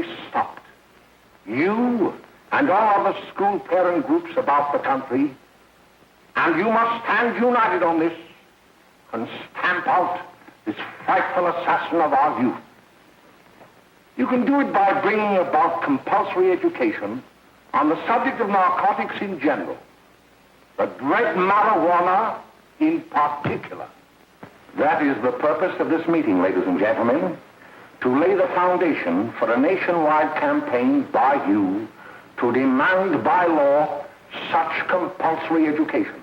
be stopped. You and all other school parent groups about the country, and you must stand united on this and stamp out this frightful assassin of our youth. You can do it by bringing about compulsory education on the subject of narcotics in general, the dread marijuana in particular. That is the purpose of this meeting, ladies and gentlemen, to lay the foundation for a nationwide campaign by you to demand by law such compulsory education.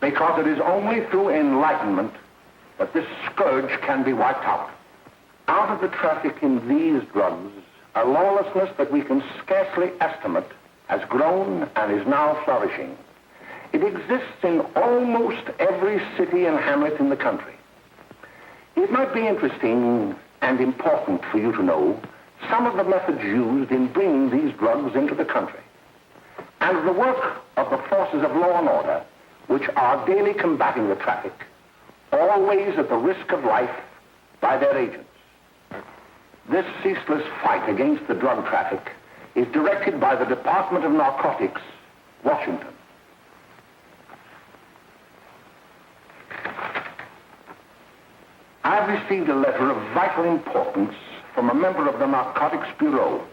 Because it is only through enlightenment that this scourge can be wiped out. Out of the traffic in these drugs, a lawlessness that we can scarcely estimate has grown and is now flourishing. It exists in almost every city and hamlet in the country. It might be interesting and important for you to know some of the methods used in bringing these drugs into the country, and the work of the forces of law and order, which are daily combating the traffic, always at the risk of life, by their agents. This ceaseless fight against the drug traffic is directed by the Department of Narcotics, Washington. I've received a letter of vital importance from a member of the Narcotics Bureau.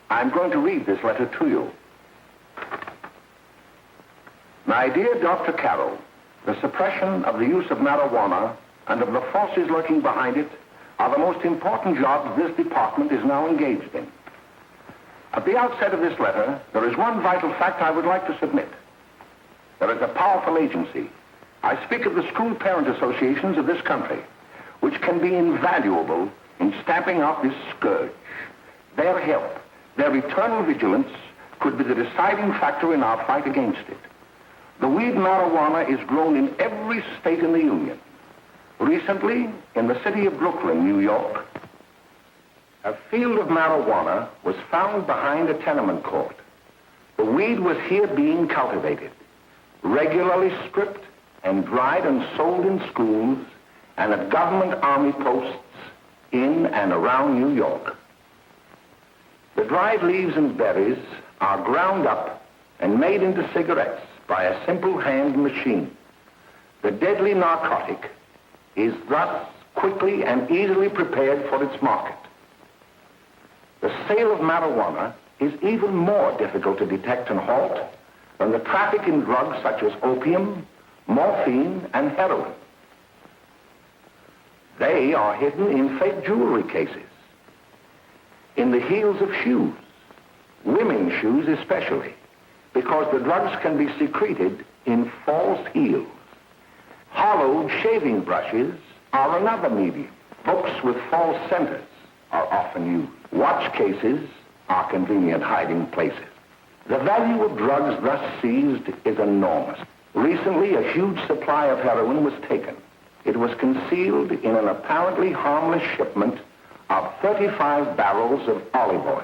I'm going to read this letter to you. My dear Dr. Carroll, the suppression of the use of marijuana and of the forces lurking behind it are the most important jobs this department is now engaged in. At the outset of this letter, there is one vital fact I would like to submit. There is a powerful agency. I speak of the school parent associations of this country, which can be invaluable in stamping out this scourge. Their help, their eternal vigilance, could be the deciding factor in our fight against it. The weed marijuana is grown in every state in the Union. Recently, in the city of Brooklyn, New York, a field of marijuana was found behind a tenement court. The weed was here being cultivated, regularly stripped and dried and sold in schools and at government army posts in and around New York. The dried leaves and berries are ground up and made into cigarettes by a simple hand machine. The deadly narcotic is thus quickly and easily prepared for its market. The sale of marijuana is even more difficult to detect and halt than the traffic in drugs such as opium, morphine, and heroin. They are hidden in fake jewelry cases, in the heels of shoes, women's shoes especially, because the drugs can be secreted in false heels. Hollowed shaving brushes are another medium. Books with false centers are often used. Watch cases are convenient hiding places. The value of drugs thus seized is enormous. Recently, a huge supply of heroin was taken. It was concealed in an apparently harmless shipment of 35 barrels of olive oil.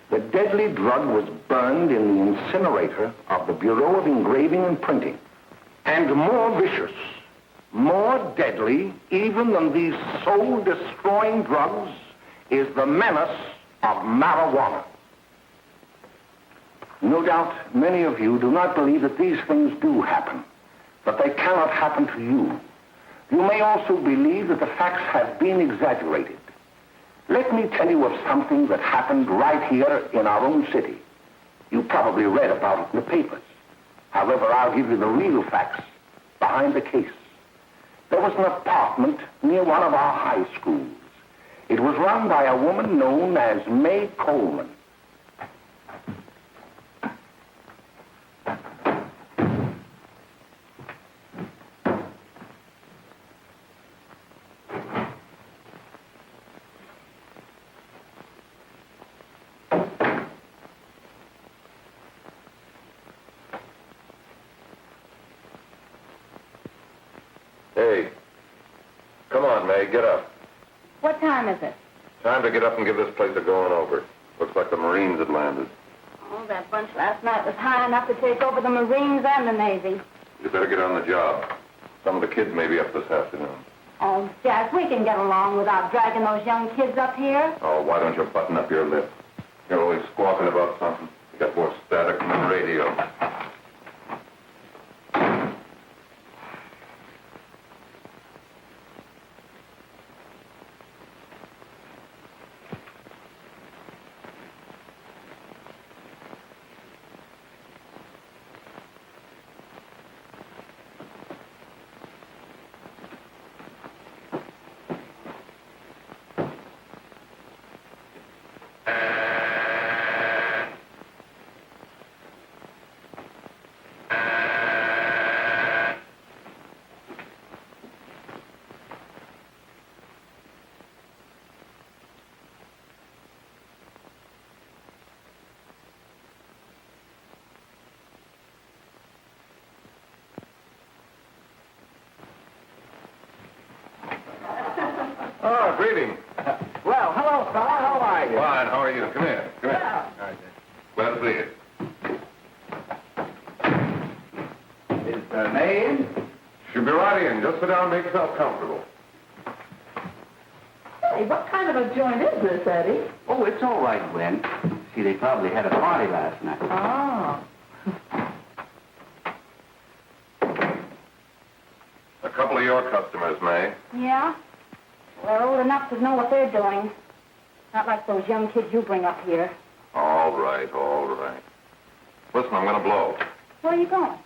The deadly drug was burned in the incinerator of the Bureau of Engraving and Printing. And more vicious, more deadly, even than these soul-destroying drugs, is the menace of marijuana. No doubt many of you do not believe that these things do happen, that they cannot happen to you. You may also believe that the facts have been exaggerated. Let me tell you of something that happened right here in our own city. You probably read about it in the papers. However, I'll give you the real facts behind the case. There was an apartment near one of our high schools. It was run by a woman known as May Coleman. Hey, come on, May, get up. What time is it? Time to get up and give this place a going over. Looks like the Marines had landed. Oh, that bunch last night was high enough to take over the Marines and the Navy. You better get on the job. Some of the kids may be up this afternoon. Oh, Jack, we can get along without dragging those young kids up here. Oh, why don't you button up your lip? You're always squawking about something. You got more static than the radio. Oh, greetings. Well, hello, fella. How are you? Fine, how are you? Come here. Come here. Glad to see you. Is May in? She'll be right in. Just sit down and make yourself comfortable. Hey, what kind of a joint is this, Eddie? Oh, it's all right, Gwen. See, they probably had a party last night. Oh. A couple of your customers, May. Yeah? They're old enough to know what they're doing. Not like those young kids you bring up here. All right, all right. Listen, I'm going to blow. Where are you going?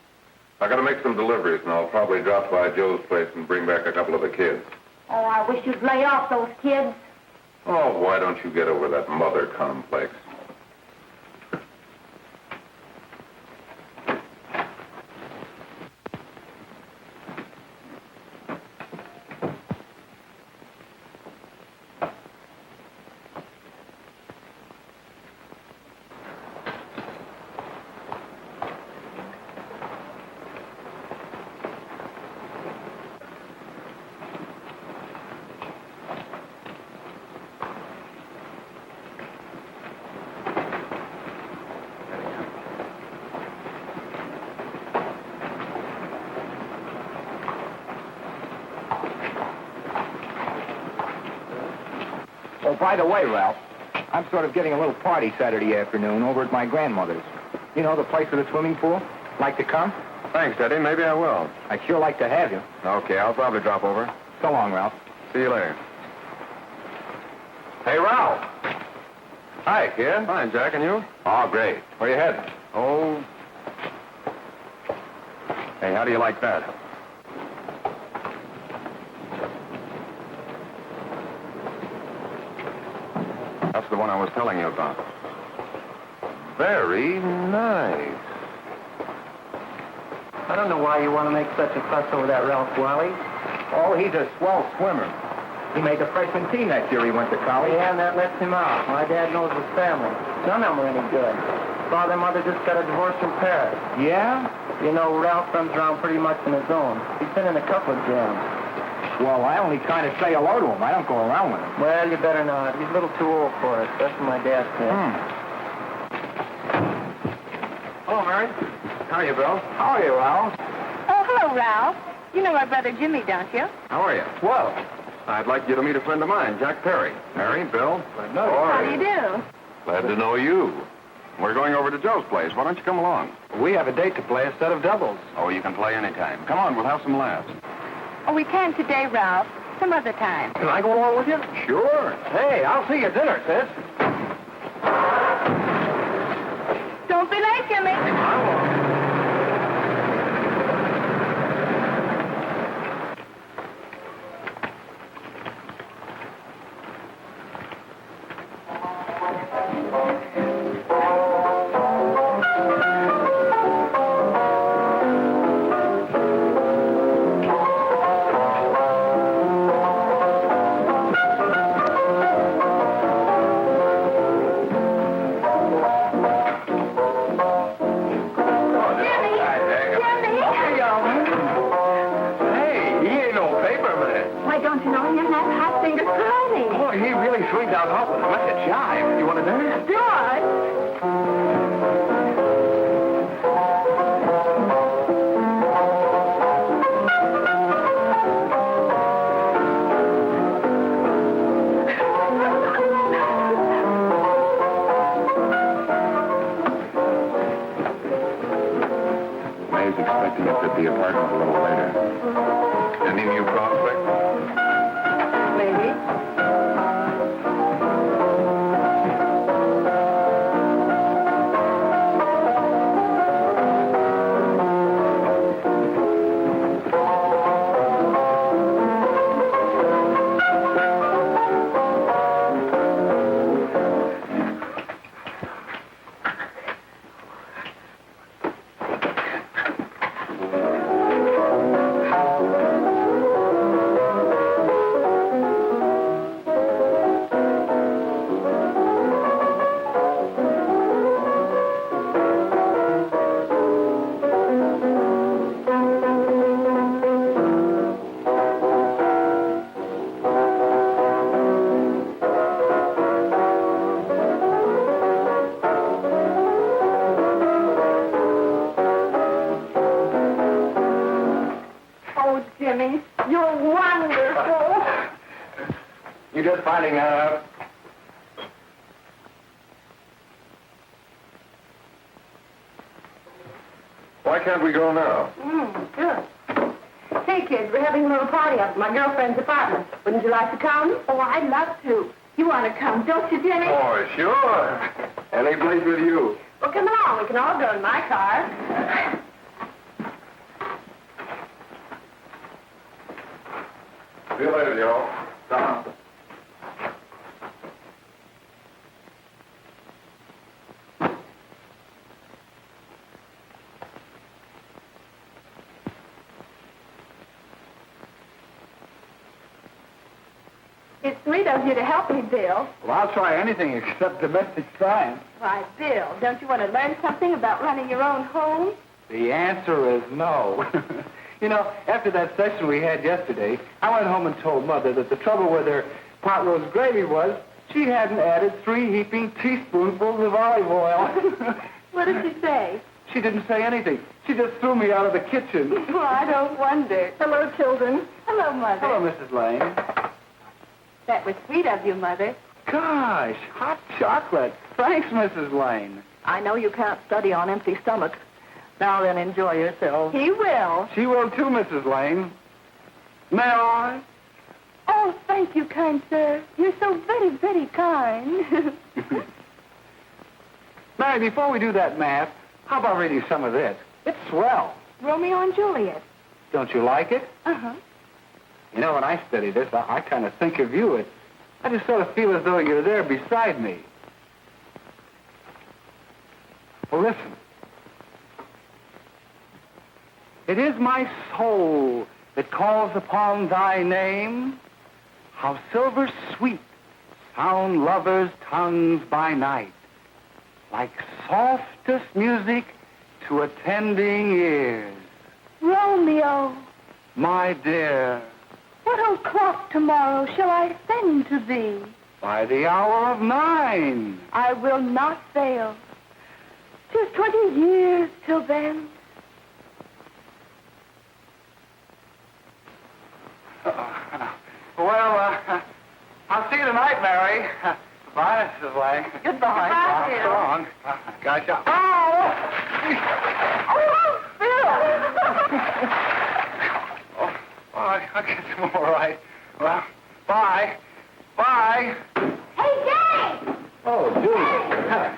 I got to make some deliveries, and I'll probably drop by Joe's place and bring back a couple of the kids. Oh, I wish you'd lay off those kids. Oh, why don't you get over that mother complex? Oh, by the way, Ralph, I'm sort of getting a little party Saturday afternoon over at my grandmother's. You know, the place with the swimming pool? Like to come? Thanks, Eddie. Maybe I will. I'd sure like to have you. Okay, I'll probably drop over. So long, Ralph. See you later. Hey, Ralph. Hi, kid. Fine, Jack, and you? Oh, great. Where you heading? Oh. Hey, how do you like that? That's the one I was telling you about. Very nice. I don't know why you want to make such a fuss over that Ralph Wally. Oh, he's a swell swimmer. He made the freshman team that year he went to college. Yeah, and that lets him out. My dad knows his family. None of them are any good. Father and mother just got a divorce from Paris. Yeah? You know, Ralph runs around pretty much on his own. He's been in a couple of jams. Well, I only kind of say hello to him. I don't go around with him. Well, you better not. He's a little too old for it. That's what my dad said. Hello, Mary. How are you, Bill? How are you, Ralph? Oh, hello, Ralph. You know my brother Jimmy, don't you? How are you? Well, I'd like you to meet a friend of mine, Jack Perry. Mary, Bill. How do you do? Glad to know you. We're going over to Joe's place. Why don't you come along? we have a date to play instead of doubles. Oh, you can play anytime. Come on, we'll have some laughs. Oh, we can't today, Ralph. Some other time. Can I go along with you? Sure. Hey, I'll see you at dinner, sis. Don't be late, Jimmy. Why, don't you know him? That's Hot Finger Curly. Boy, he really swings out awful. Like a jive. You want to dance? George. Get to the apartment a little later. Any new prospects? Maybe. Oh, Jimmy, you're wonderful. You just finding that out? Why can't we go now? Sure. Hey, kids, we're having a little party up at my girlfriend's apartment. Wouldn't you like to come? Oh, I'd love to. You want to come, don't you, Jimmy? Oh, sure. Any place with you. Well, come along. We can all go in my car. See you later, Joe. It's sweet of you to help me, Bill. Well, I'll try anything except domestic science. Why, Bill, don't you want to learn something about running your own home? The answer is no. You know, after that session we had yesterday, I went home and told Mother that the trouble with her pot roast gravy was she hadn't added 3 heaping teaspoonfuls of olive oil. What did she say? She didn't say anything. She just threw me out of the kitchen. Well, I don't wonder. Hello, children. Hello, Mother. Hello, Mrs. Lane. That was sweet of you, Mother. Gosh, hot chocolate. Thanks, Mrs. Lane. I know you can't study on empty stomachs. Now then, enjoy yourself. He will. She will too, Mrs. Lane. May I? Oh, thank you, kind sir. You're so very, very kind. Mary, before we do that math, how about reading some of this? It's swell. Romeo and Juliet. Don't you like it? Uh-huh. You know, when I study this, I kind of think of you. I just sort of feel as though you're there beside me. Well, listen. It is my soul that calls upon thy name. How silver sweet sound lovers' tongues by night, like softest music to attending ears. Romeo, My dear, what o'clock tomorrow shall I send to thee? by the hour of 9. I will not fail. 'Tis 20 years till then. I'll see you tonight, Mary. Goodbye, Mrs. Lang. Goodbye, Bill. So long. Gotcha. Oh, Bill! I guess I'm all right. Well, bye. Bye. Hey, Jay! Oh, Julie.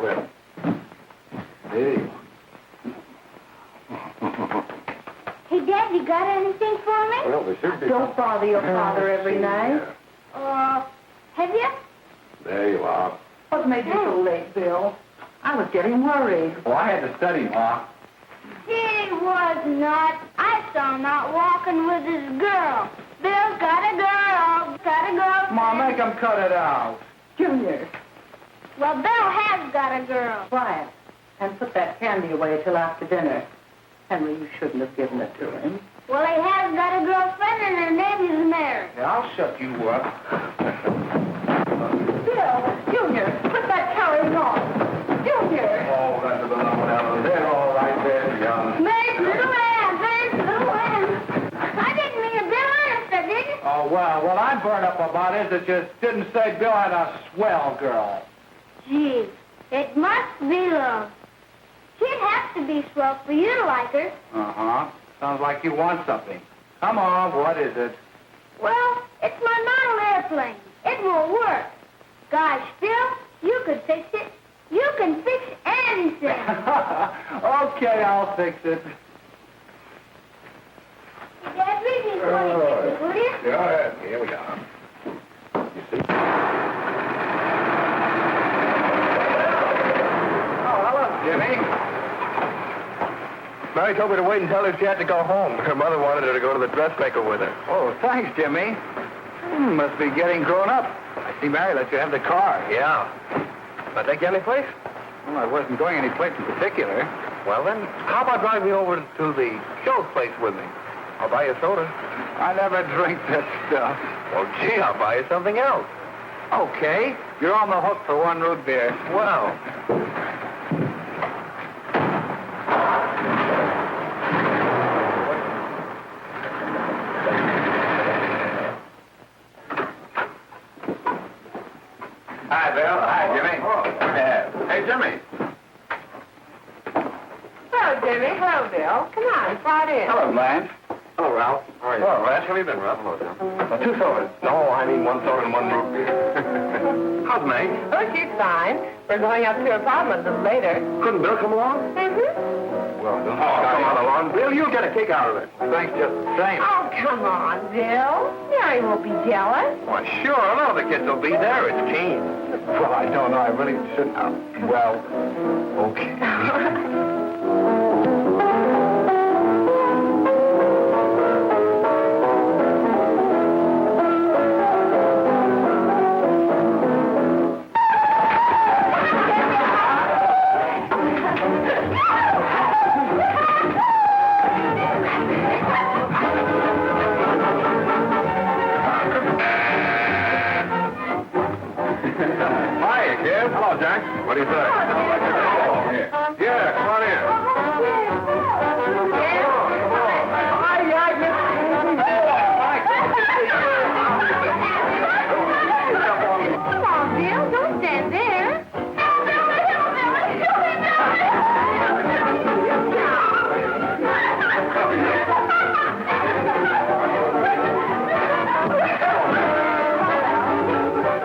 Well, hey. Hey, Dad, you got anything for me? Well, there should be. Don't bother your father every night. Have you? There you are. What made you so late, Bill? I was getting worried. Well, I had to study, Ma. He was not. I saw him out walking with his girl. Bill's got a girl. Got a girl. Ma, make him cut it out. Junior, Well, Bill has got a girl. quiet. And put that candy away till after dinner. Henry, you shouldn't have given it to him. Well, he has got a girlfriend and her name is Mary. Yeah, I'll shut you up. Bill, Junior, put that carrying on. Junior! Oh, that's a little one out of there. All right there, young. Mary's little Ann. Mary's little Ann. I didn't mean a Bill honest, I didn't. Oh, well, what I'm burned up about is it just didn't say Bill had a swell girl. Gee, it must be love. She'd have to be swell for you to like her. Uh-huh. Sounds like you want something. Come on, what is it? Well, it's my model airplane. It won't work. Gosh, Phil, you could fix it. You can fix anything. Okay, I'll fix it. Dad, read me 26, will you? Yeah, here we are. You see? Oh, hello, Jimmy. Mary told me to wait and tell her she had to go home. Her mother wanted her to go to the dressmaker with her. Oh, thanks, Jimmy. Must be getting grown up. I see Mary let you have the car. Yeah. I take you any place? Well, I wasn't going any place in particular. Well, then, how about driving me over to the show's place with me? I'll buy you a soda. I never drink that stuff. Well, gee, I'll buy you something else. Okay, you're on the hook for one root beer. Well. Hi, Bill. Hi, Jimmy. Hey, Jimmy. Hello, Jimmy. Hello, Bill. Come on, slide in. Hello, Blanche. Hello, Ralph. How are you? Hello, Ralph. How have you been, Ralph? Hello, Jim. 2 sodas. No, I mean 1 soda and 1 root beer. How's May? Oh, she's fine. We're going up to her apartment a little later. Couldn't Bill come along? Well, don't Come on along. Bill, you'll get a kick out of it. Thanks just the same. Oh, come on, Bill. Mary won't be jealous. Why, sure. I know the kids will be there. It's Keen. Well, I don't know. I really shouldn't. Well, okay. Hi, kid. Hello, Jack. What do you say? Yeah, come on in. Come on, Bill. Don't stand there.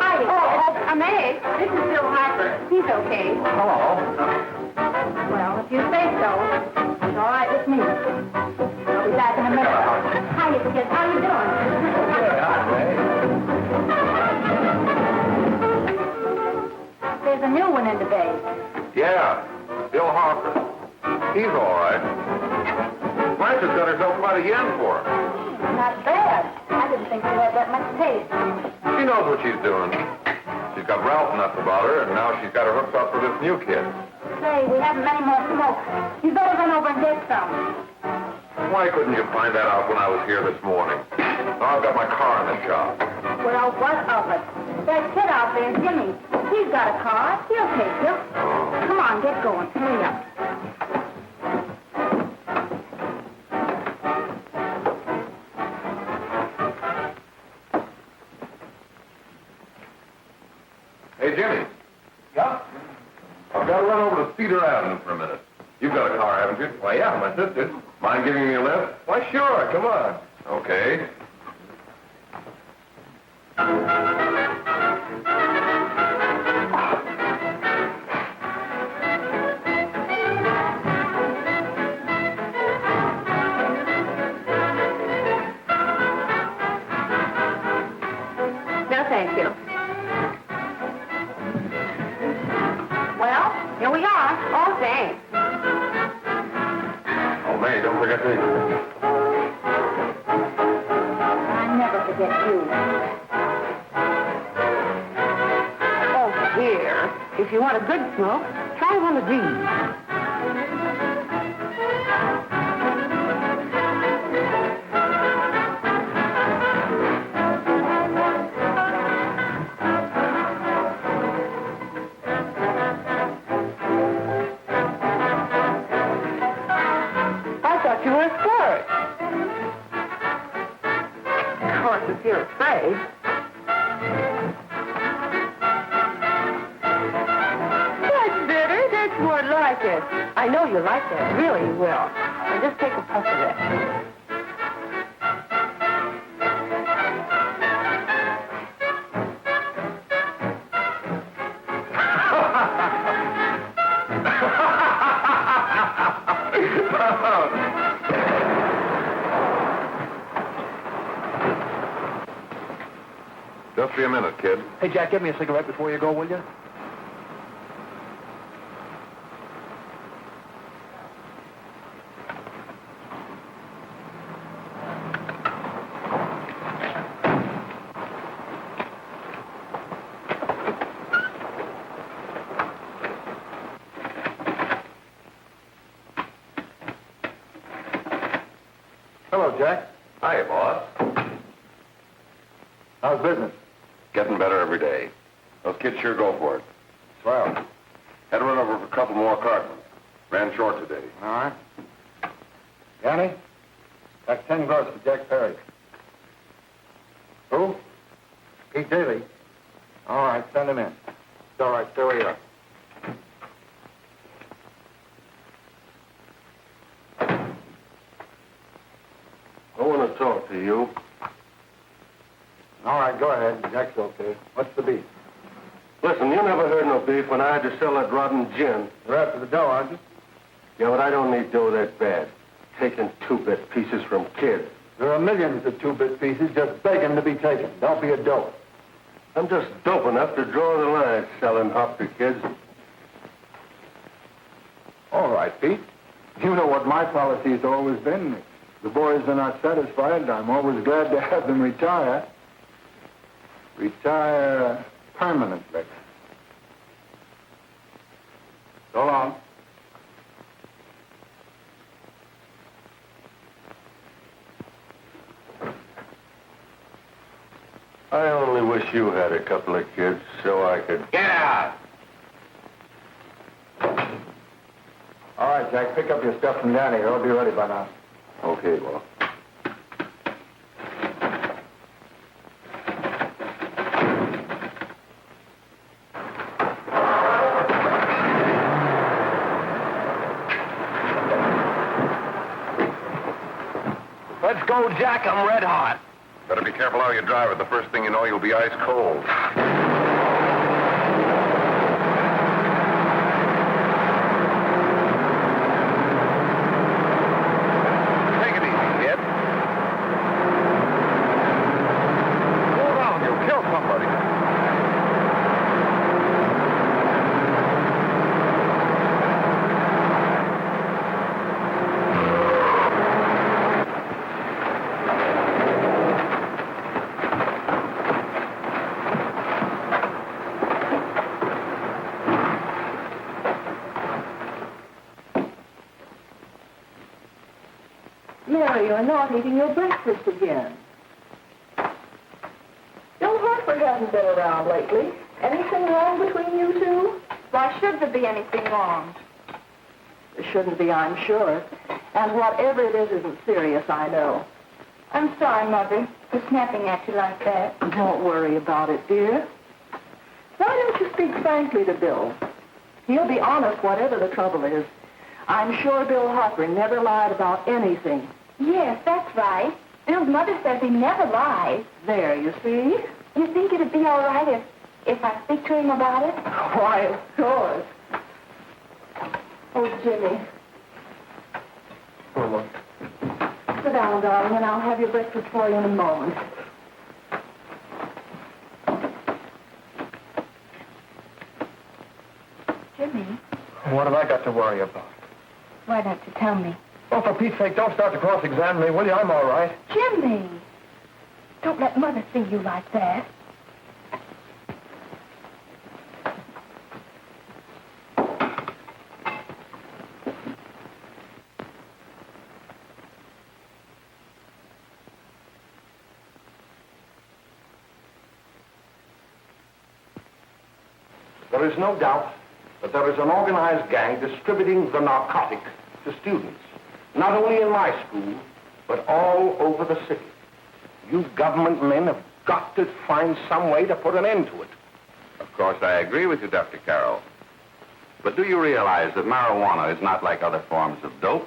Hi, May. This is Bill Harper. He's okay. Hello. Well, if you say so, it's all right with me. I'll be back in a minute. Hi, kids. How you doing? There's a new one in the bay. Yeah, Bill Harper. He's all right. Blanche has got herself quite a yen for her. Not bad. I didn't think you had that much taste. She knows what she's doing. She's got Ralph nuts about her, and now she's got her hooked up for this new kid. Say, we haven't any more smoke. You better run over and get some. Why couldn't you find that out when I was here this morning? Now I've got my car in the shop. Well, what of it? That kid out there, Jimmy, he's got a car. He'll take you. Come on, get going. Hurry up. Hey, Jimmy. Yeah? I've got to run over to Cedar Avenue for a minute. You've got a car, haven't you? Why, yeah, my sister. Mind giving me a lift? Why, sure. Come on. Okay. No, thank you. Well, here we are. Oh, thanks. Oh, May, don't forget to... I never forget you. Oh, dear. If you want a good smoke, try one of these. I thought you were a sport. Of course, if you're afraid. That's better. That's more like it. I know you like that. Really, you will. Or just take a puff of that. Just be a minute, kid. Hey, Jack, give me a cigarette before you go, will you? Hello, Jack. Hi, boss. How's business? Getting better every day. Those kids sure go for it. Swell. Had to run over for a couple more cartons. Ran short today. All right. Yanni, that's 10 gross for Jack Perry. Who? Pete Daly. All right, send him in. It's all right, stay where you are. I want to talk to you. All right, go ahead. Jack's okay. What's the beef? Listen, you never heard no beef when I had to sell that rotten gin. You're after the dough, aren't you? Yeah, but I don't need dough that bad. Taking two-bit pieces from kids. There are millions of two-bit pieces just begging to be taken. Don't be a dope. I'm just dope enough to draw the line selling hop to kids. All right, Pete. You know what my policy has always been. If the boys are not satisfied, I'm always glad to have them retire. Retire permanently. So long. I only wish you had a couple of kids so I could... Get out! All right, Jack, pick up your stuff from Danny. It'll be ready by now. Okay, boss. Let's go, Jack. I'm red hot. Better be careful how you drive it. The first thing you know, you'll be ice cold. Take it easy, kid. Slow down. You'll kill somebody. Mary, you're not eating your breakfast again. Bill Hartford hasn't been around lately. Anything wrong between you two? Why should there be anything wrong? There shouldn't be, I'm sure. And whatever it is isn't serious, I know. I'm sorry, Mother, for snapping at you like that. Don't worry about it, dear. Why don't you speak frankly to Bill? He'll be honest whatever the trouble is. I'm sure Bill Hartford never lied about anything. Yes, that's right. Bill's mother says he never lies. There, you see? You think it'd be all right if I speak to him about it? Why, of course. Oh, Jimmy. Sit down, darling, and I'll have your breakfast for you in a moment. Jimmy, What have I got to worry about? why don't you tell me? Oh, for Pete's sake, don't start to cross-examine me, will you? I'm all right. Jimmy! Don't let Mother see you like that. There is no doubt that there is an organized gang distributing the narcotic to students, not only in my school, but all over the city. You government men have got to find some way to put an end to it. Of course, I agree with you, Dr. Carroll. But do you realize that marijuana is not like other forms of dope?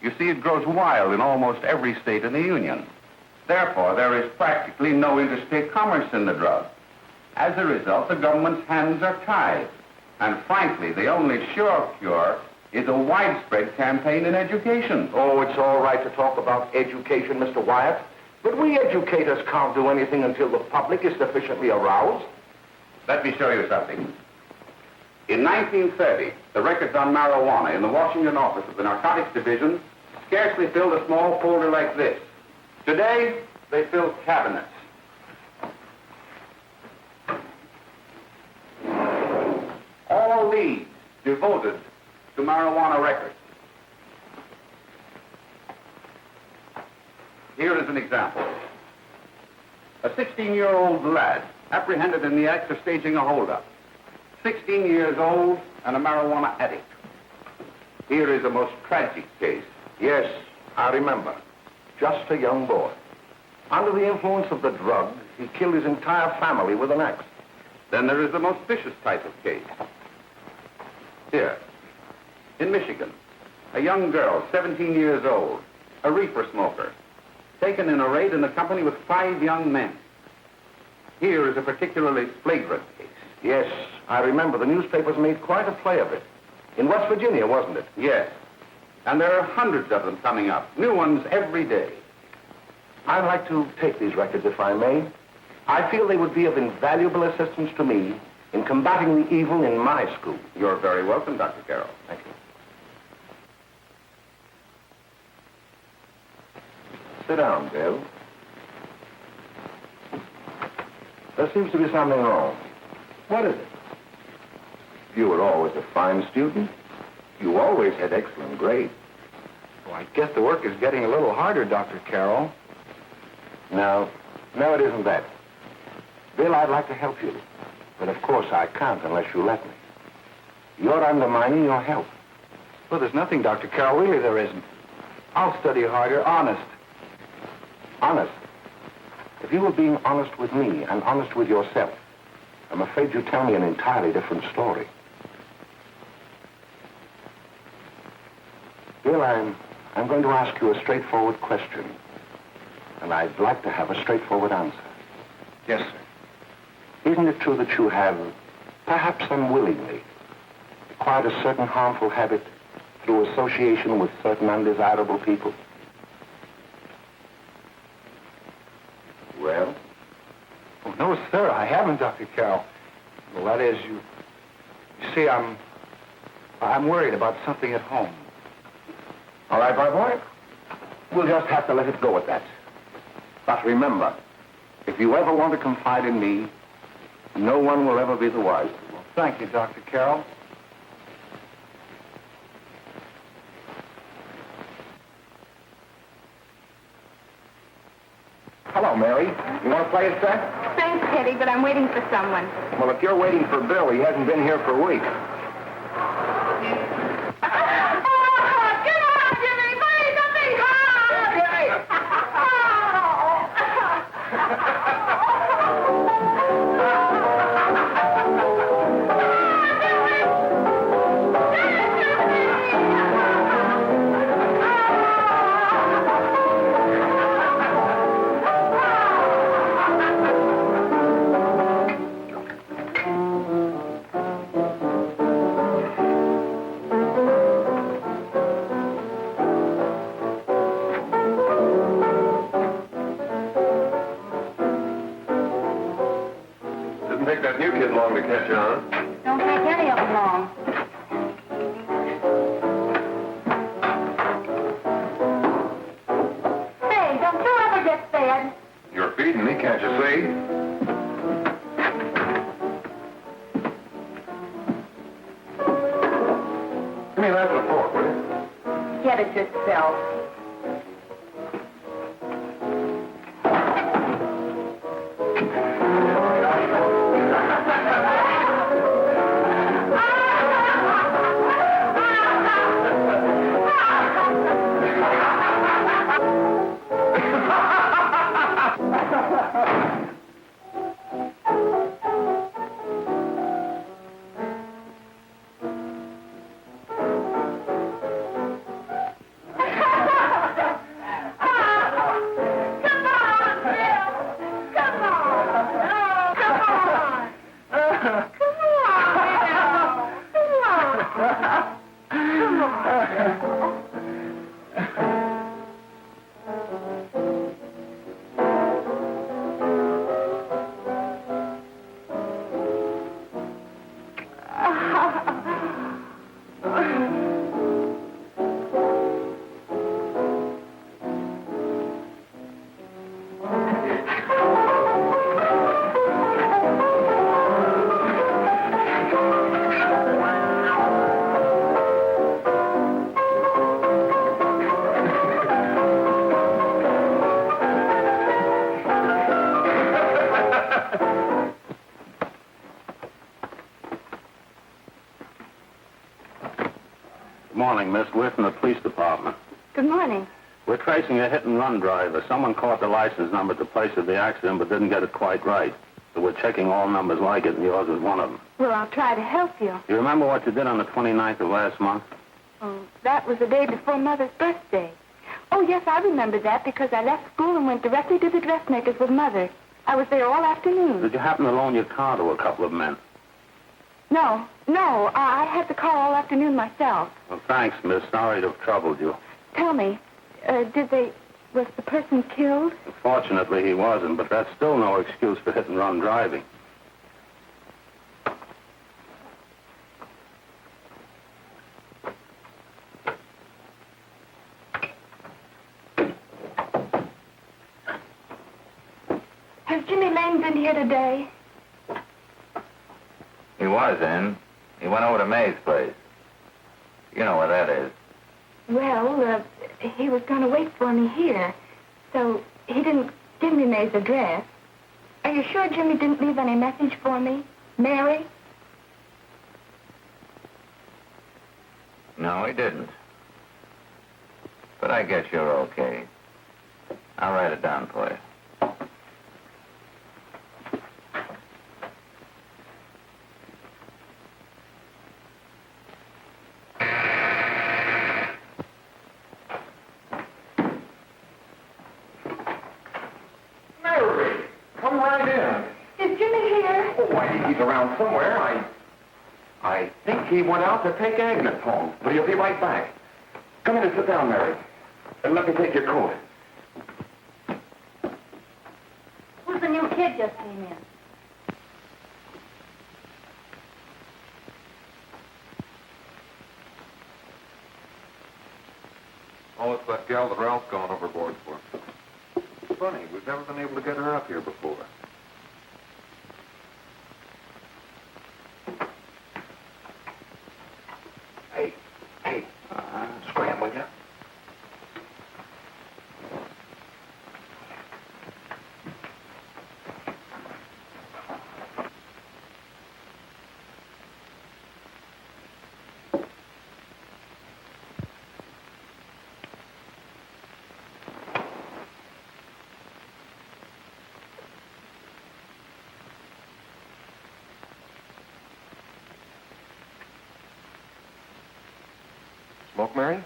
You see, it grows wild in almost every state in the Union. Therefore, there is practically no interstate commerce in the drug. As a result, the government's hands are tied. And frankly, the only sure cure is a widespread campaign in education. Oh, it's all right to talk about education, Mr. Wyatt. But we educators can't do anything until the public is sufficiently aroused. Let me show you something. In 1930, the records on marijuana in the Washington office of the Narcotics Division scarcely filled a small folder like this. Today, they fill cabinets. All these devoted to marijuana records. Here is an example. A 16-year-old lad apprehended in the act of staging a holdup. 16 years old and a marijuana addict. Here is a most tragic case. Yes, I remember. Just a young boy. Under the influence of the drug, he killed his entire family with an axe. Then there is the most vicious type of case. Here, in Michigan, a young girl, 17 years old, a reefer smoker, taken in a raid in the company with 5 young men. Here is a particularly flagrant case. Yes, I remember. The newspapers made quite a play of it. In West Virginia, wasn't it? Yes. And there are hundreds of them coming up, new ones every day. I'd like to take these records, if I may. I feel they would be of invaluable assistance to me in combating the evil in my school. You're very welcome, Dr. Carroll. Thank you. Sit down, Bill. There seems to be something wrong. What is it? You were always a fine student. You always had excellent grades. Well, I guess the work is getting a little harder, Dr. Carroll. No, it isn't that. Bill, I'd like to help you. But of course I can't unless you let me. You're undermining your health. Well, there's nothing, Dr. Carroll. Really, there isn't. I'll study harder, honest. Honest? If you were being honest with me and honest with yourself, I'm afraid you'd tell me an entirely different story. Bill, I'm going to ask you a straightforward question. And I'd like to have a straightforward answer. Yes, sir. Isn't it true that you have, perhaps unwillingly, acquired a certain harmful habit through association with certain undesirable people? Well? Oh, no, sir, I haven't, Dr. Carroll. Well, that is, you see, I'm worried about something at home. All right, my boy. We'll just have to let it go at that. But remember, if you ever want to confide in me, no one will ever be the wiser. Well, thank you, Dr. Carroll. Hello, Mary. You want to play a set? Thanks, Teddy, but I'm waiting for someone. Well, if you're waiting for Bill, he hasn't been here for weeks. Didn't take that new kid long to catch on. Don't take any of them long. Hey, don't you ever get fed? You're feeding me, can't you see? Give me that with a fork, will you? Get it yourself. Good morning, Miss. We're from the police department. Good morning. We're tracing a hit-and-run driver. Someone caught the license number at the place of the accident but didn't get it quite right. So we're checking all numbers like it, and yours is one of them. Well, I'll try to help you. You remember what you did on the 29th of last month? Oh, that was the day before Mother's birthday. Oh, yes, I remember that because I left school and went directly to the dressmaker's with Mother. I was there all afternoon. Did you happen to loan your car to a couple of men? No, I had the car all afternoon myself. Well, thanks, miss. Sorry to have troubled you. Tell me, was the person killed? Fortunately, he wasn't, but that's still no excuse for hit-and-run driving. Has Jimmy Lane been here today? He was in. He went over to May's place. You know where that is. Well, he was going to wait for me here, so he didn't give me May's address. Are you sure Jimmy didn't leave any message for me? Mary? No, he didn't. But I guess you're okay. I'll write it down for you. Mary, come right in. Is Jimmy here? Oh, why, he's around somewhere. I think he went out to take Agnes home, but he'll be right back. Come in and sit down, Mary. And let me take your coat. Who's the new kid just came in? Oh, it's that gal that Ralph's gone overboard for. Funny, we've never been able to get her up here before. Hey, scram, will you? Smoke, Mary?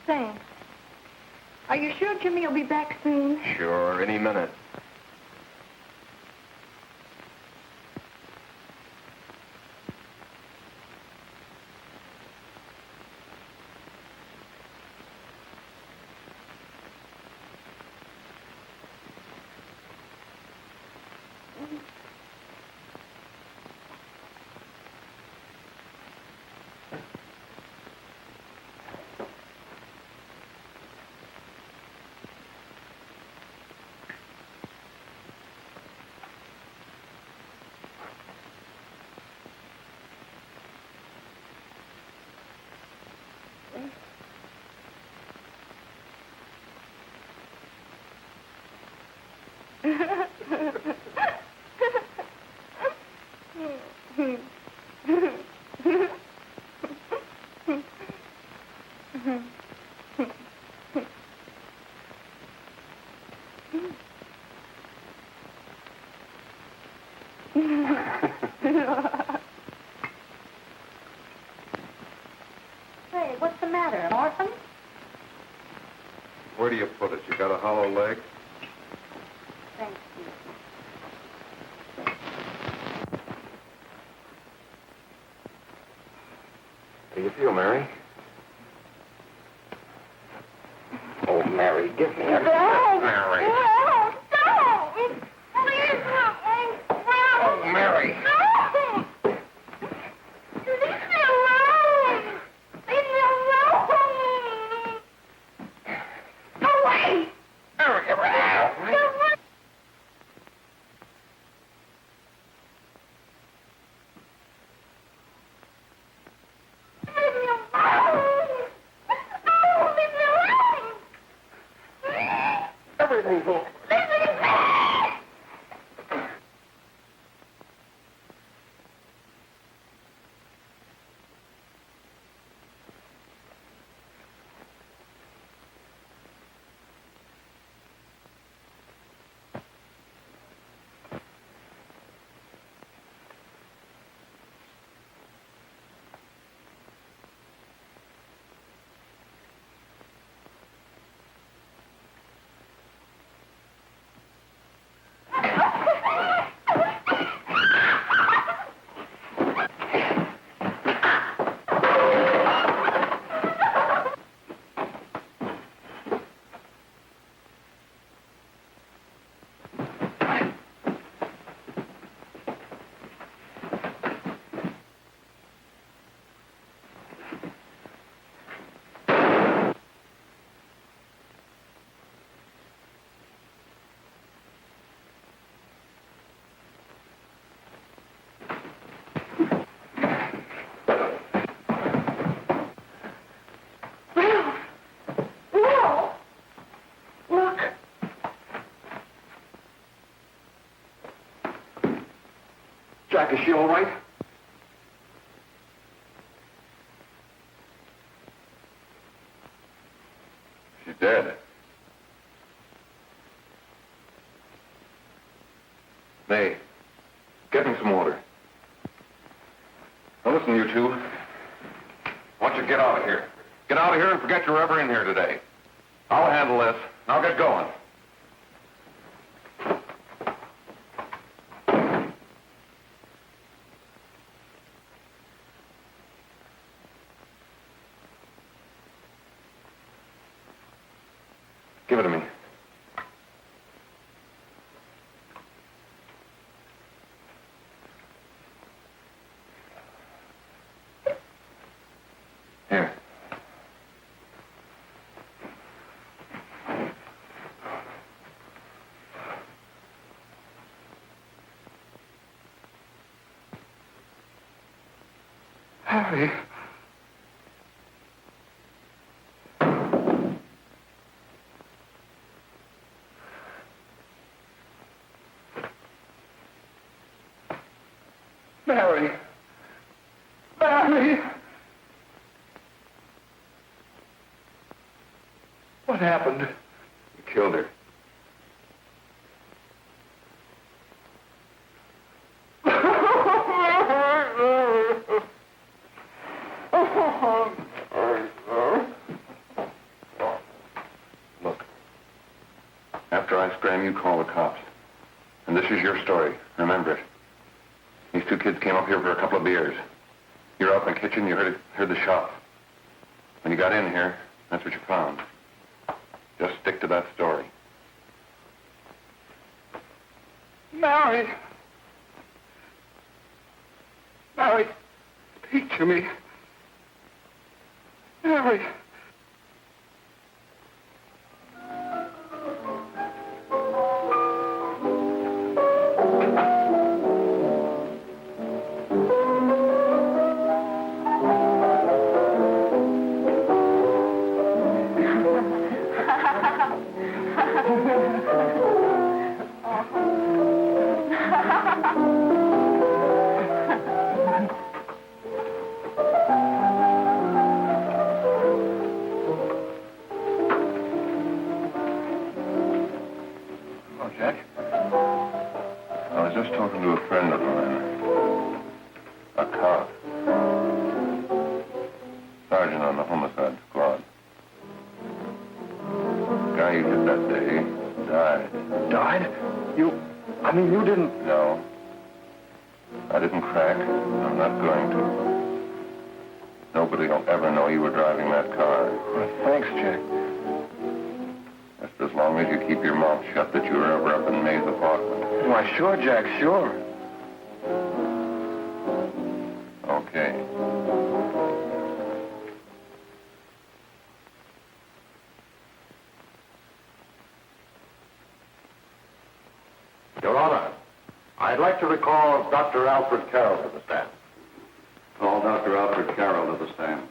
Thanks. Are you sure Jimmy will be back soon? Sure, any minute. Say, what's the matter? An orphan? Where do you put it? You got a hollow leg? Thank you. How do you feel, Mary? Oh, Mary, give me a kiss, Mary. No, don't! Please, Oh, Mary. no! Leave me alone! Leave me alone! Go away! Mary, get out. Go away! Leave me alone! Oh, leave me alone! Everything's all... Leave me alone! Jack, is she all right? She's dead. May, get me some water. Now listen, you two. I want you to get out of here. Get out of here and forget you're ever in here today. I'll handle this. I'll get going. Give it to me. Here. Harry. Mary. Mary. What happened? You killed her. Look. After I scram, you call the cops. And this is your story. Remember it. These two kids came up here for a couple of beers. You were out in the kitchen, you heard the shot. When you got in here, that's what you found. Just stick to that story. Mary. Mary, speak to me. Mary. I was just talking to a friend of mine. A cop. Sergeant on the homicide squad. The guy you hit that day died. Died? You didn't... No. I didn't crack. I'm not going to. Nobody will ever know you were driving that car. Well, thanks, Jack. Just as long as you keep your mouth shut that you were ever up in May's apartment. Why, sure, Jack, sure. Okay. Your Honor, I'd like to recall Dr. Alfred Carroll to the stand. Call Dr. Alfred Carroll to the stand.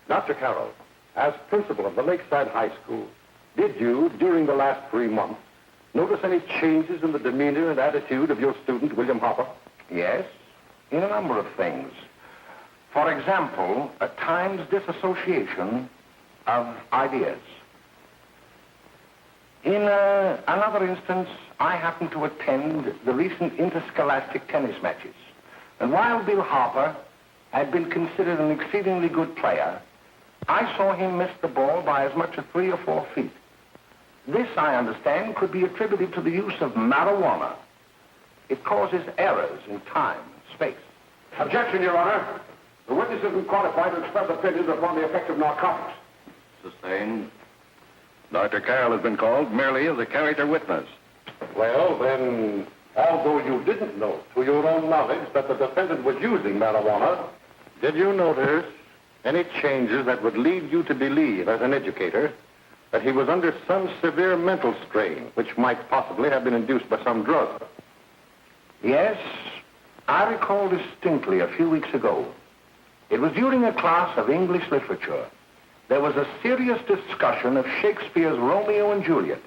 Dr. Carroll, as principal of the Lakeside High School, did you, during the last 3 months, notice any changes in the demeanor and attitude of your student, William Hopper? Yes, in a number of things. For example, at times disassociation of ideas. In another instance, I happened to attend the recent interscholastic tennis matches. And while Bill Harper had been considered an exceedingly good player, I saw him miss the ball by as much as 3 or 4 feet. This, I understand, could be attributed to the use of marijuana. It causes errors in time and space. Objection, Your Honor. The witness isn't qualified to express opinions upon the effect of narcotics. Sustained. Dr. Carroll has been called merely as a character witness. Well, then, although you didn't know to your own knowledge that the defendant was using marijuana, did you notice any changes that would lead you to believe, as an educator, that he was under some severe mental strain, which might possibly have been induced by some drug? Yes, I recall distinctly a few weeks ago. It was during a class of English literature. There was a serious discussion of Shakespeare's Romeo and Juliet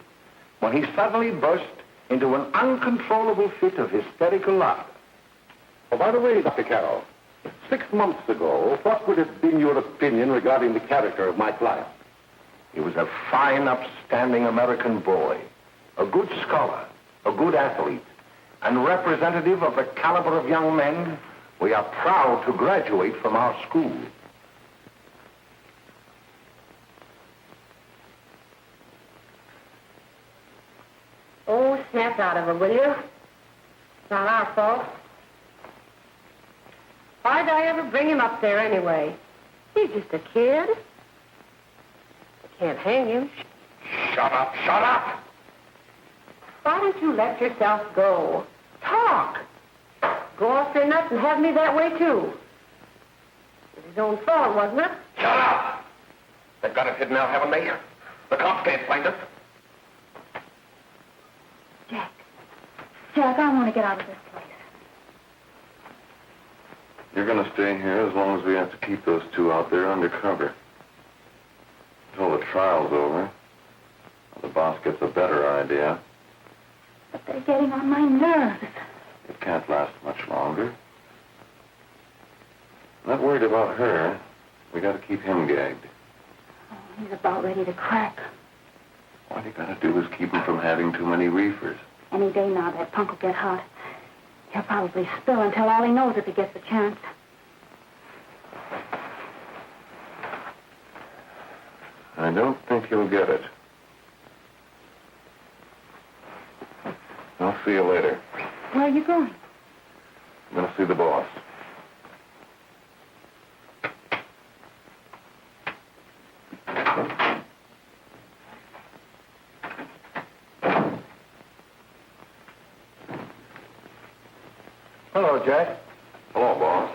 when he suddenly burst into an uncontrollable fit of hysterical laughter. Oh, by the way, Dr. Carroll, 6 months ago, what would have been your opinion regarding the character of my client? He was a fine, upstanding American boy, a good scholar, a good athlete, and representative of the caliber of young men we are proud to graduate from our school. Oh, snap out of it, will you? It's not our fault. Why'd I ever bring him up there anyway? He's just a kid. I can't hang him. Shut up, shut up! Why don't you let yourself go? Talk. Go off your nuts and have me that way, too. It was his own fault, wasn't it? Shut up! They've got us hidden out, haven't they? The cops can't find us. Jack, I want to get out of this place. You're going to stay here as long as we have to keep those two out there undercover. Until the trial's over. The boss gets a better idea. But they're getting on my nerves. It can't last much longer. Not worried about her. We got to keep him gagged. Oh, he's about ready to crack. All you got to do is keep him from having too many reefers. Any day now, that punk will get hot. He'll probably spill and tell all he knows if he gets the chance. I don't think he'll get it. I'll see you later. Where are you going? I'm going to see the boss. Hello, Jack. Hello, boss.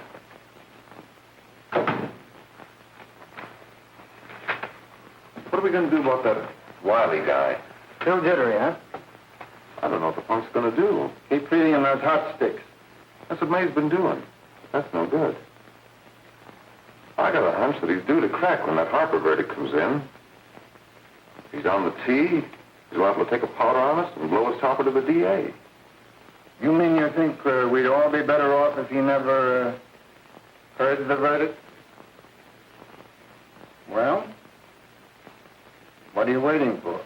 What are we going to do about that Wiley guy? Still jittery, huh? I don't know what the punk's going to do. Keep feeding him those hot sticks. That's what May's been doing. That's no good. I got a hunch that he's due to crack when that Harper verdict comes in. He's on the tee. He's liable to take a powder on us and blow his topper to the DA. You mean you think we'd all be better off if he never heard the verdict? Well, what are you waiting for?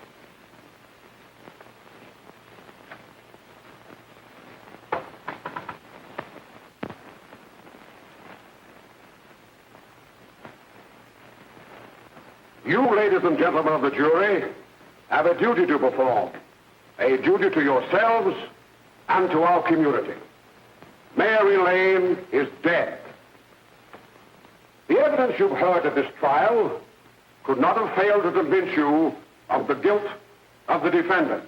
You, ladies and gentlemen of the jury, have a duty to perform. A duty to yourselves and to our community. Mary Lane is dead. The evidence you've heard at this trial could not have failed to convince you of the guilt of the defendant.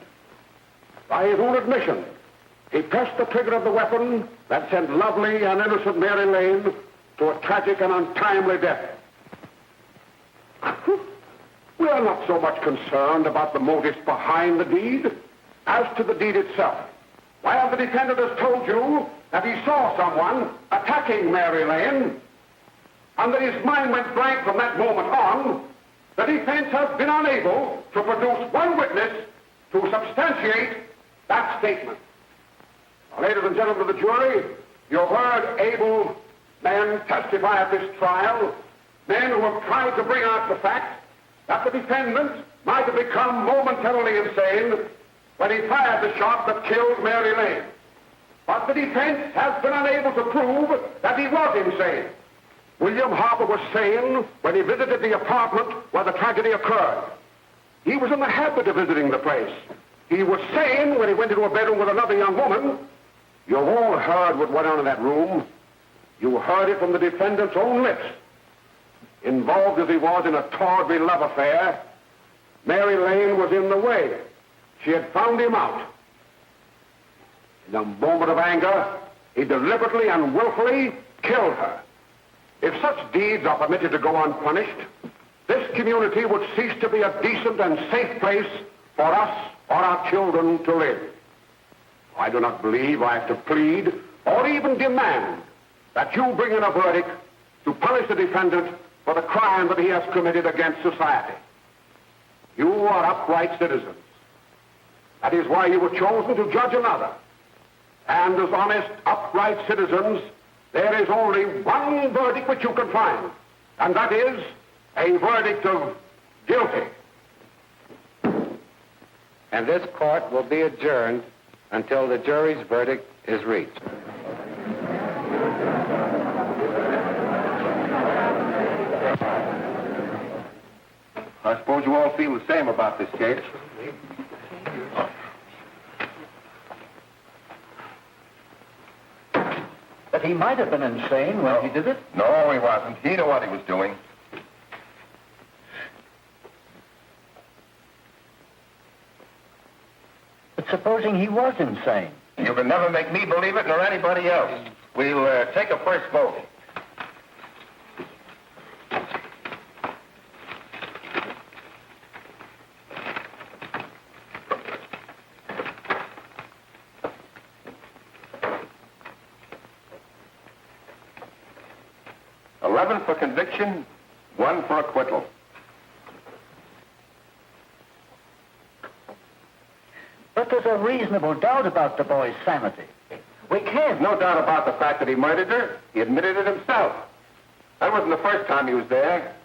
By his own admission, he pressed the trigger of the weapon that sent lovely and innocent Mary Lane to a tragic and untimely death. We are not so much concerned about the motives behind the deed as to the deed itself. While the defendant has told you that he saw someone attacking Mary Lane, and that his mind went blank from that moment on, the defense has been unable to produce one witness to substantiate that statement. Now, ladies and gentlemen of the jury, you heard able men testify at this trial, men who have tried to bring out the fact that the defendant might have become momentarily insane when he fired the shot that killed Mary Lane. But the defense has been unable to prove that he was insane. William Harper was sane when he visited the apartment where the tragedy occurred. He was in the habit of visiting the place. He was sane when he went into a bedroom with another young woman. You've all heard what went on in that room. You heard it from the defendant's own lips. Involved as he was in a tawdry love affair, Mary Lane was in the way. She had found him out. In a moment of anger, he deliberately and willfully killed her. If such deeds are permitted to go unpunished, this community would cease to be a decent and safe place for us or our children to live. I do not believe I have to plead or even demand that you bring in a verdict to punish the defendant for the crime that he has committed against society. You are upright citizens. That is why you were chosen to judge another. And as honest, upright citizens, there is only one verdict which you can find, and that is a verdict of guilty. And this court will be adjourned until the jury's verdict is reached. I suppose you all feel the same about this case. But he might have been insane when he did it. No, he wasn't. He knew what he was doing. But supposing he was insane? You can never make me believe it nor anybody else. We'll take a first vote. For conviction, 1 for acquittal. But there's a reasonable doubt about the boy's sanity. We can't. No doubt about the fact that he murdered her. He admitted it himself. That wasn't the first time he was there.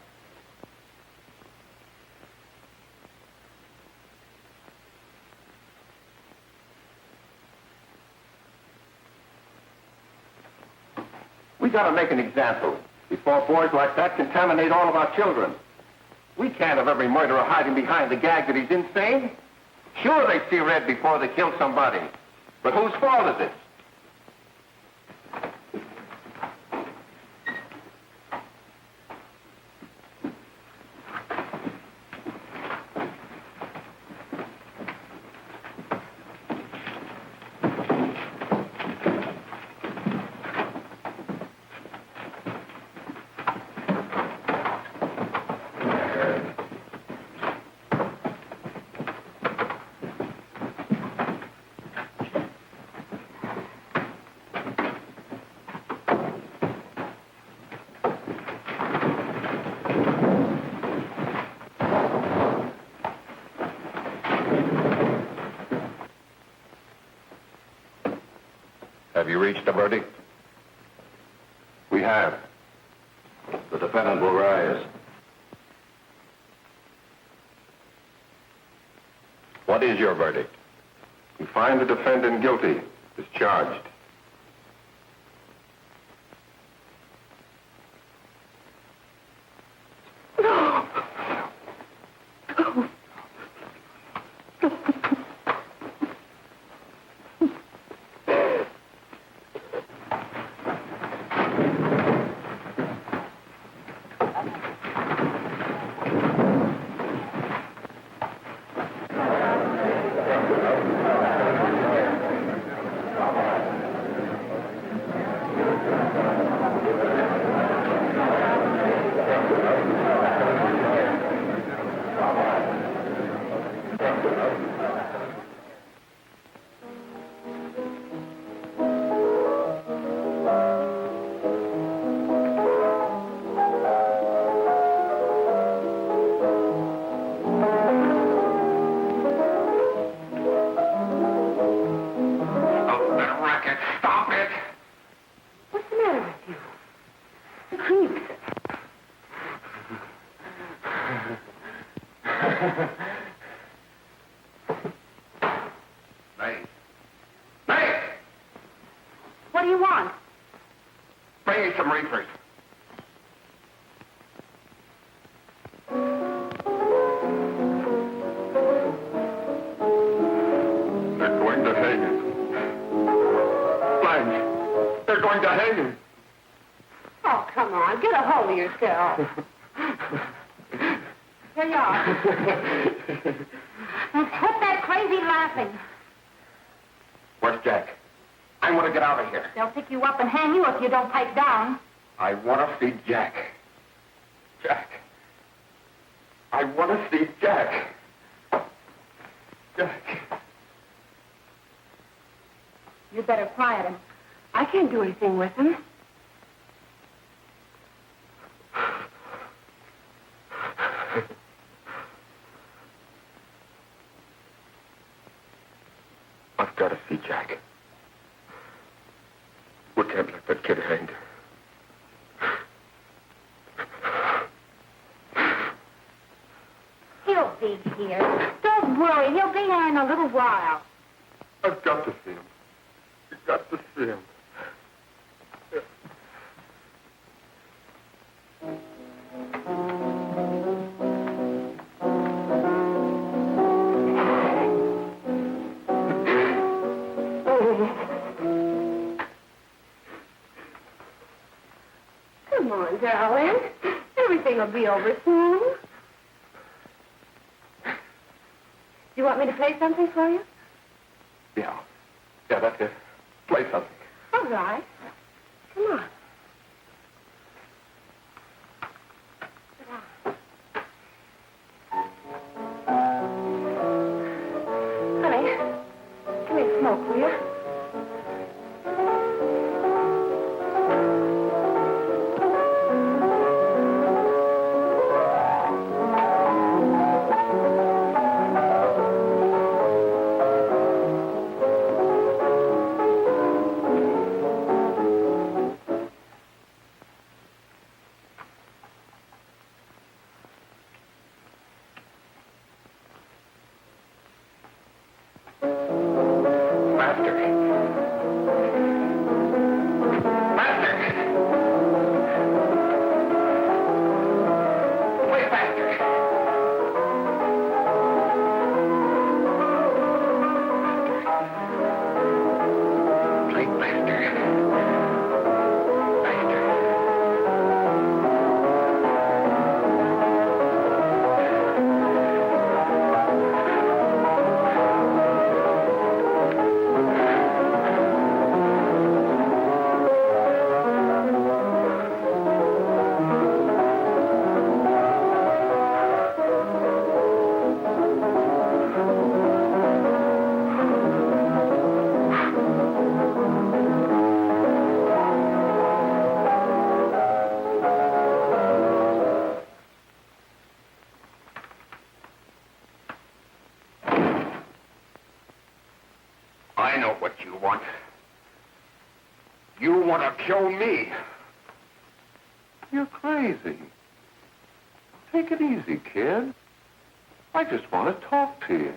We got to make an example before boys like that contaminate all of our children. We can't have every murderer hiding behind the gag that he's insane. Sure, they see red before they kill somebody. But whose fault is it? Have you reached a verdict? We have. The defendant will rise. What is your verdict? We find the defendant guilty, discharged. some reefers. They're going to hang him. Blanche, they're going to hang him. Oh, come on. Get a hold of yourself. Here you are. Now, quit that crazy laughing. Where's Jack? I want to get out of here. They'll pick you up and hang you if you don't pipe down. I want to see Jack. Jack. I want to see Jack. Jack. You better quiet him. I can't do anything with him. I've got to see Jack. We can't let that kid hang. He'll be here. Don't worry. He'll be here in a little while. I've got to see him. I've got to see him. Come on, darling. Everything will be over soon. You want me to play something for you? Yeah. Yeah, that's it. Play something. All right. Come on. Honey, give me a smoke, will you? I know what you want. You want to kill me. You're crazy. Take it easy, kid. I just want to talk to you.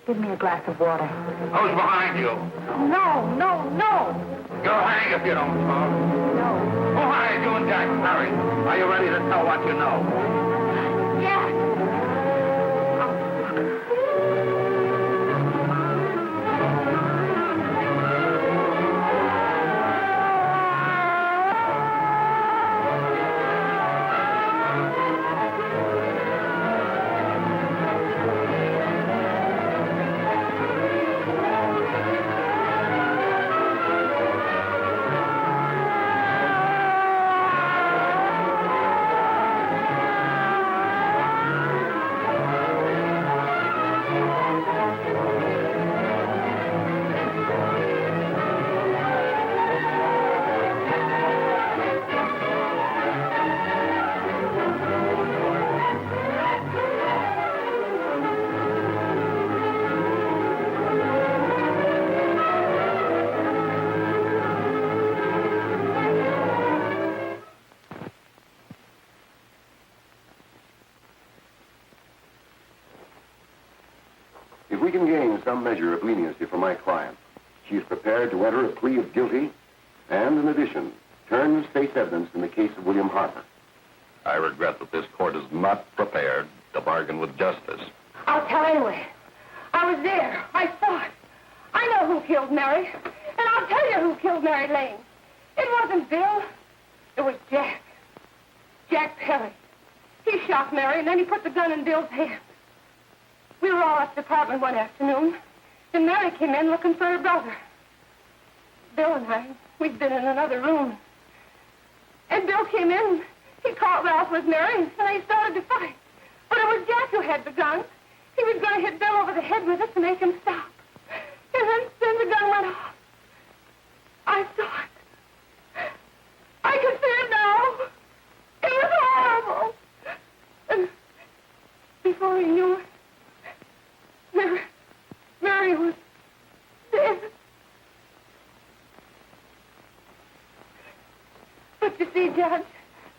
Give me a glass of water. Who's behind you? No, no, no. You'll hang if you don't talk. No. Oh, how are you doing, Jack? Hurry. Are you ready to tell what you know? Yes. we can gain some measure of leniency for my client, she is prepared to enter a plea of guilty and, in addition, turn the state's evidence in the case of William Harper. I regret that this court is not prepared to bargain with justice. I'll tell anyway. I was there. I saw it. I know who killed Mary. And I'll tell you who killed Mary Lane. It wasn't Bill. It was Jack. Jack Perry. He shot Mary, and then he put the gun in Bill's hand. We were all at the apartment one afternoon, and Mary came in looking for her brother. Bill and I, we'd been in another room. And Bill came in. He caught Ralph with Mary, and they started to fight. But it was Jack who had the gun. He was going to hit Bill over the head with it to make him stop. And then the gun went off. I saw it. I can see it now. It was horrible. And before he knew it, Mary was dead. But you see, Judge,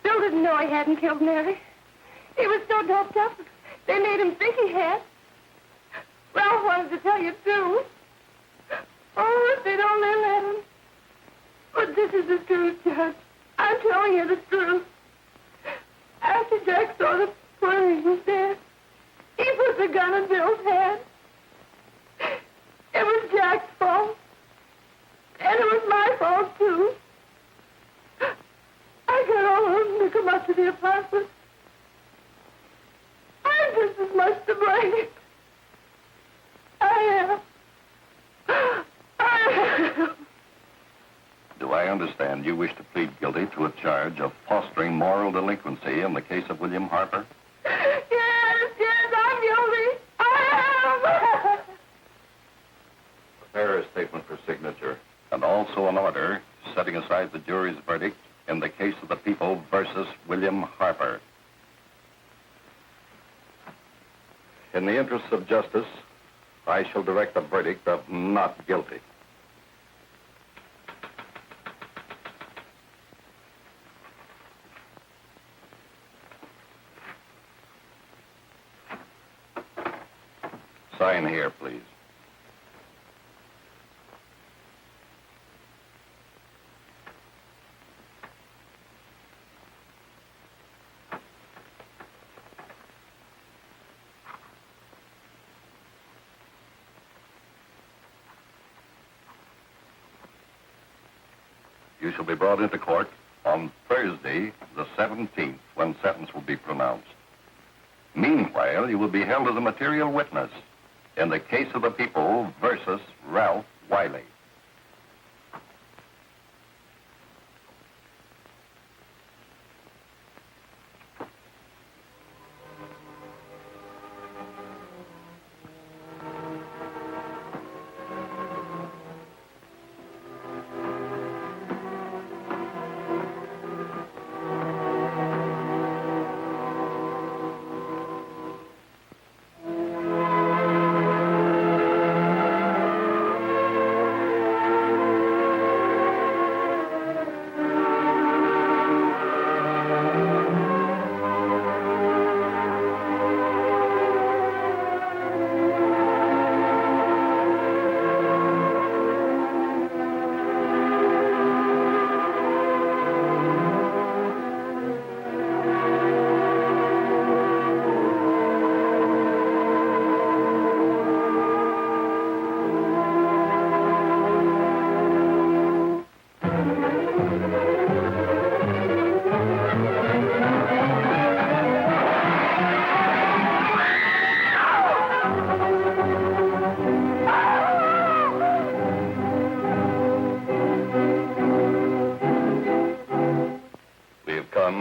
Bill didn't know he hadn't killed Mary. He was so doped up, they made him think he had. Ralph wanted to tell you, too. Oh, if they'd only let him. But this is the truth, Judge. I'm telling you the truth. After Jack saw the poor he was dead, he put the gun in Bill's head. It was Jack's fault. And it was my fault, too. I got all of them to come up to the apartment. I'm just as much to blame. I am. Do I understand you wish to plead guilty to a charge of fostering moral delinquency in the case of William Harper? Yes, I'm guilty. I am. Prepare a statement for signature, and also an order setting aside the jury's verdict in the case of the people versus William Harper. In the interests of justice, I shall direct a verdict of not guilty. Sign here, please. You shall be brought into court on Thursday, the 17th, when sentence will be pronounced. Meanwhile, you will be held as a material witness in the case of the people versus Ralph Wiley.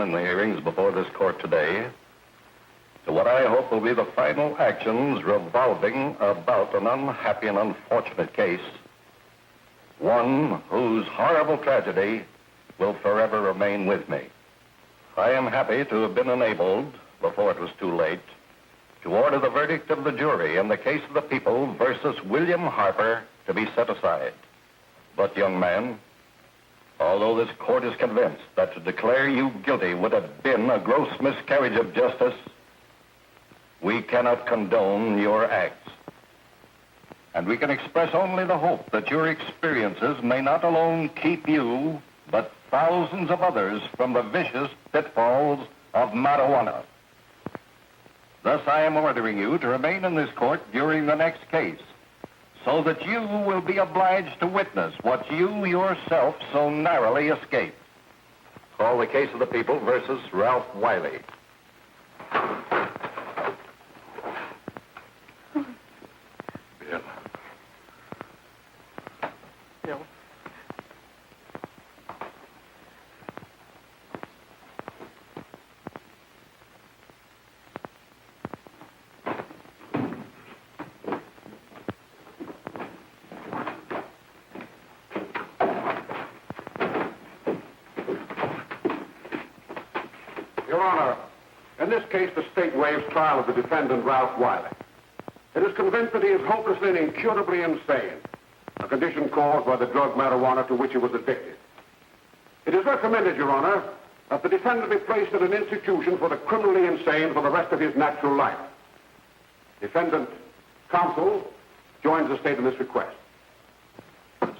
In the hearings before this court today to what I hope will be the final actions revolving about an unhappy and unfortunate case, one whose horrible tragedy will forever remain with me. I am happy to have been enabled, before it was too late, to order the verdict of the jury in the case of the people versus William Harper to be set aside. But, young man, although this court is convinced that to declare you guilty would have been a gross miscarriage of justice, we cannot condone your acts. And we can express only the hope that your experiences may not alone keep you, but thousands of others from the vicious pitfalls of marijuana. Thus, I am ordering you to remain in this court during the next case, so that you will be obliged to witness what you yourself so narrowly escaped. Call the case of the people versus Ralph Wiley. Bill. Bill. Your Honor, in this case, the state waives trial of the defendant, Ralph Wiley. It is convinced that he is hopelessly and incurably insane, a condition caused by the drug marijuana to which he was addicted. It is recommended, Your Honor, that the defendant be placed in an institution for the criminally insane for the rest of his natural life. Defendant, counsel, joins the state in this request.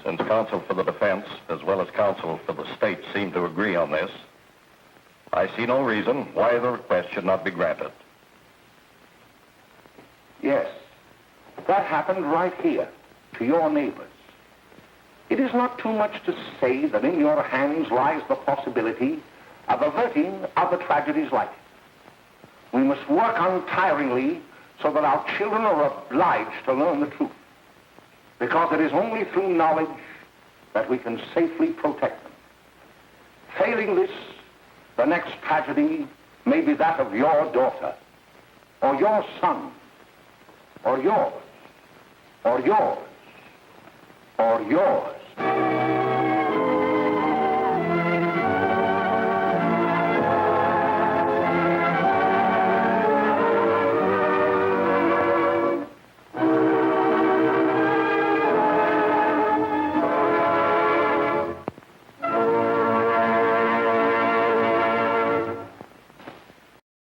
Since counsel for the defense, as well as counsel for the state, seem to agree on this, I see no reason why the request should not be granted. Yes, that happened right here, to your neighbors. It is not too much to say that in your hands lies the possibility of averting other tragedies like it. We must work untiringly so that our children are obliged to learn the truth, because it is only through knowledge that we can safely protect them. Failing this, the next tragedy may be that of your daughter, or your son, or yours, or yours, or yours.